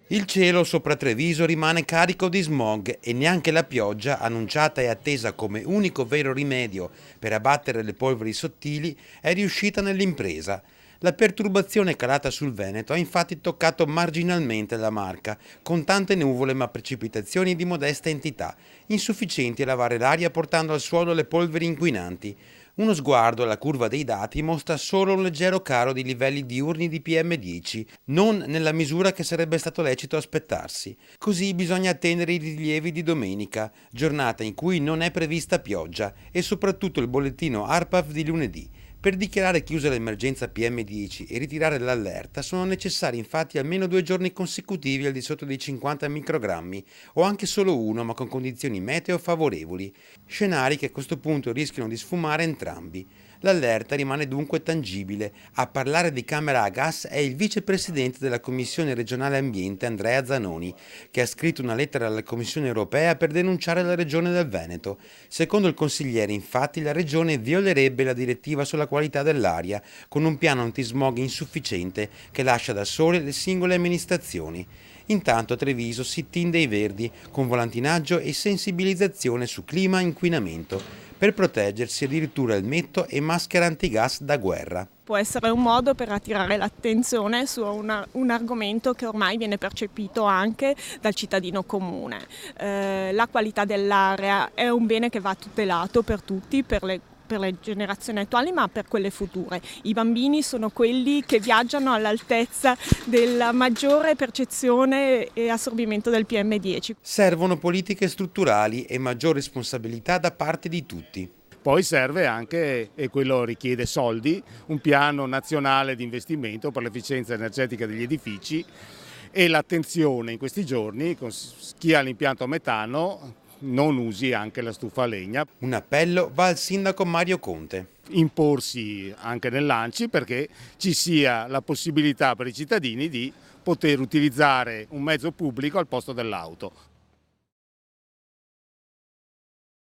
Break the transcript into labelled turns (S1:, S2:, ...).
S1: Il cielo sopra Treviso rimane carico di smog e neanche la pioggia, annunciata e attesa come unico vero rimedio per abbattere le polveri sottili, è riuscita nell'impresa. La perturbazione calata sul Veneto ha infatti toccato marginalmente la Marca, con tante nuvole ma precipitazioni di modesta entità, insufficienti a lavare l'aria portando al suolo le polveri inquinanti. Uno sguardo alla curva dei dati mostra solo un leggero calo di livelli diurni di PM10, non nella misura che sarebbe stato lecito aspettarsi. Così bisogna attendere i rilievi di domenica, giornata in cui non è prevista pioggia, e soprattutto il bollettino ARPAV di lunedì. Per dichiarare chiusa l'emergenza PM10 e ritirare l'allerta sono necessari infatti almeno 2 giorni consecutivi al di sotto dei 50 microgrammi, o anche solo uno ma con condizioni meteo favorevoli, scenari che a questo punto rischiano di sfumare entrambi. L'allerta rimane dunque tangibile. A parlare di camera a gas è il vicepresidente della Commissione regionale ambiente Andrea Zanoni, che ha scritto una lettera alla Commissione europea per denunciare la regione del Veneto. Secondo il consigliere, infatti, la regione violerebbe la direttiva sulla qualità dell'aria, con un piano antismog insufficiente che lascia da sole le singole amministrazioni. Intanto a Treviso sit-in dei Verdi, con volantinaggio e sensibilizzazione su clima e inquinamento. Per proteggersi addirittura elmetto e maschera antigas da guerra.
S2: Può essere un modo per attirare l'attenzione su un argomento che ormai viene percepito anche dal cittadino comune. La qualità dell'aria è un bene che va tutelato per tutti, per le generazioni attuali ma per quelle future. I bambini sono quelli che viaggiano all'altezza della maggiore percezione e assorbimento del PM10.
S1: Servono politiche strutturali e maggior responsabilità da parte di tutti.
S3: Poi serve anche, e quello richiede soldi, un piano nazionale di investimento per l'efficienza energetica degli edifici e l'attenzione in questi giorni con chi ha l'impianto a metano non usi anche la stufa a legna.
S1: Un appello va al sindaco Mario Conte.
S3: Imporsi anche nell'ANCI perché ci sia la possibilità per i cittadini di poter utilizzare un mezzo pubblico al posto dell'auto.